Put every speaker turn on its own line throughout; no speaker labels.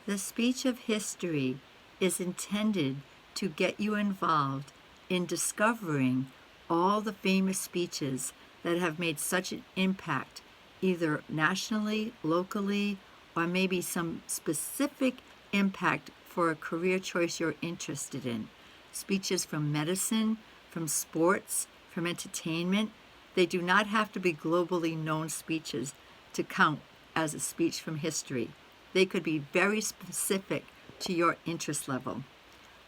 The speech of history is intended to get you involved in discovering all the famous speeches that have made such an impact, either nationally, locally, or maybe some specific impact for a career choice you're interested in. Speeches from medicine, from sports, from entertainment. They do not have to be globally known speeches to count as a speech from history. They could be very specific to your interest level.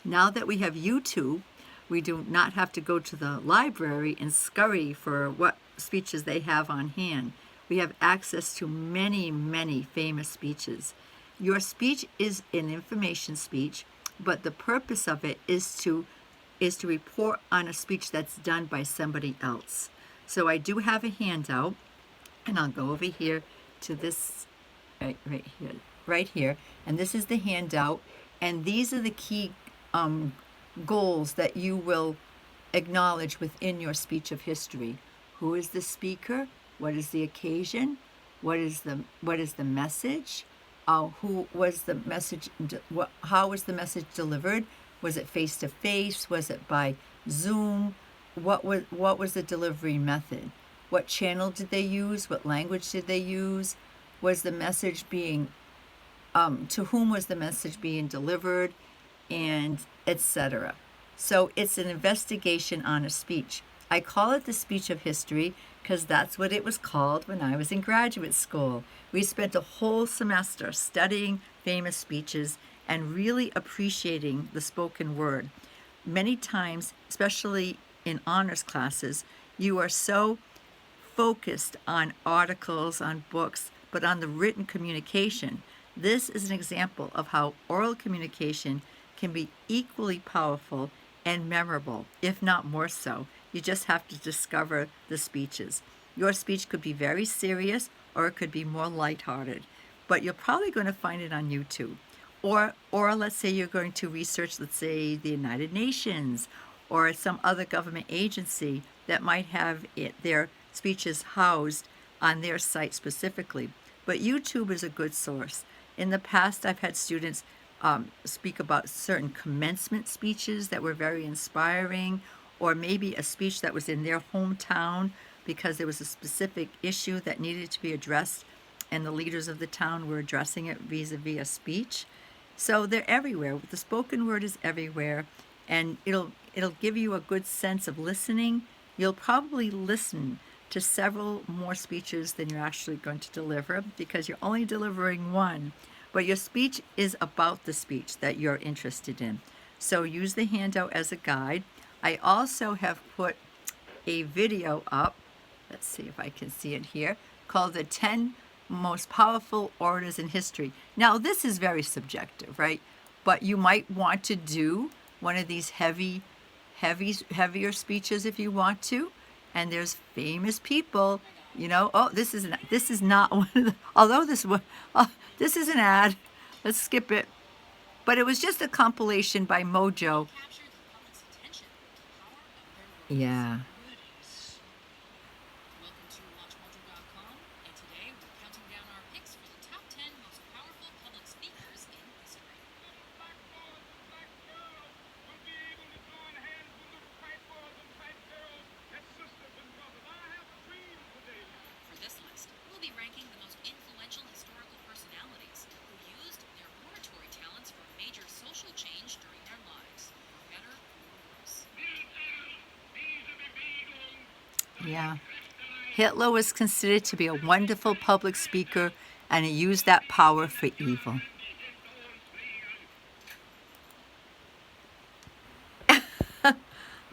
Now that we have YouTube, we do not have to go to the library and scurry for what speeches they have on hand. We have access to many, many famous speeches. Your speech is an information speech, but the purpose of it is to report on a speech that's done by somebody else. So I do have a handout, and I'll go over here to this right here, and this is the handout, and these are the key goals that you will acknowledge within your speech of history. Who is the speaker? What is the occasion? What is the message? Who was the message? How was the message delivered? Was it face to face? Was it by Zoom? What was the delivery method? What channel did they use? What language did they use? Was the message being to whom was the message being delivered, and etc. So it's an investigation on a speech. I call it the speech of history because that's what it was called when I was in graduate school. We spent a whole semester studying famous speeches and really appreciating the spoken word. Many times, especially in honors classes, you are so focused on articles, on books, but on the written communication. This is an example of how oral communication can be equally powerful and memorable, if not more so. You just have to discover the speeches. Your speech could be very serious or it could be more lighthearted, but you're probably going to find it on YouTube. Or let's say you're going to research, let's say, the United Nations or some other government agency that might have their speeches housed on their site specifically. But YouTube is a good source. In the past, I've had students speak about certain commencement speeches that were very inspiring, or maybe a speech that was in their hometown because there was a specific issue that needed to be addressed and the leaders of the town were addressing it vis-a-vis a speech. So they're everywhere. The spoken word is everywhere, and it'll give you a good sense of listening. You'll probably listen to several more speeches than you're actually going to deliver because you're only delivering one. But your speech is about the speech that you're interested in. So use the handout as a guide. I also have put a video up, let's see if I can see it here, called the 10 most powerful orators in history. Now, this is very subjective, right? But you might want to do one of these heavier speeches if you want to. And there's famous people, you know. Oh, this is not one of the, although this is an ad. Let's skip it. But it was just a compilation by Mojo. Yeah. Yeah. Hitler was considered to be a wonderful public speaker, and he used that power for evil.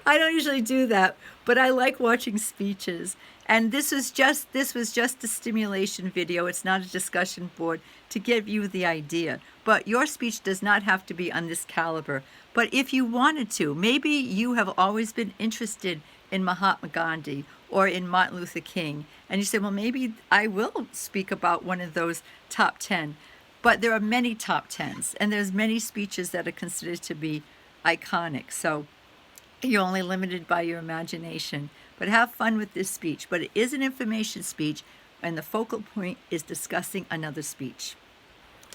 I don't usually do that, but I like watching speeches. And this was just a stimulation video. It's not a discussion board to give you the idea. But your speech does not have to be on this caliber. But if you wanted to, maybe you have always been interested in Mahatma Gandhi or in Martin Luther King, and you say, well, maybe I will speak about one of those top 10. But there are many top 10s, and there's many speeches that are considered to be iconic. So you're only limited by your imagination. But have fun with this speech. But it is an information speech, and the focal point is discussing another speech.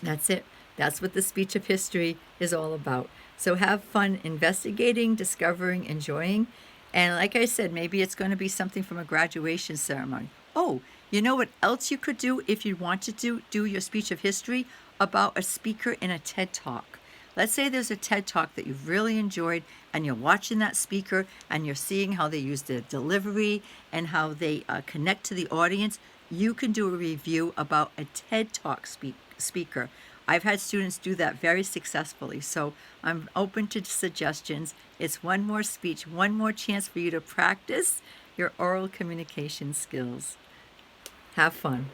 That's it. That's what the speech of history is all about. So have fun investigating, discovering, enjoying. And like I said, maybe it's going to be something from a graduation ceremony. Oh, you know what else you could do if you want to do your speech of history? About a speaker in a TED Talk. Let's say there's a TED Talk that you've really enjoyed and you're watching that speaker and you're seeing how they use their delivery and how they connect to the audience. You can do a review about a TED Talk speaker. I've had students do that very successfully, so I'm open to suggestions. It's one more speech, one more chance for you to practice your oral communication skills. Have fun.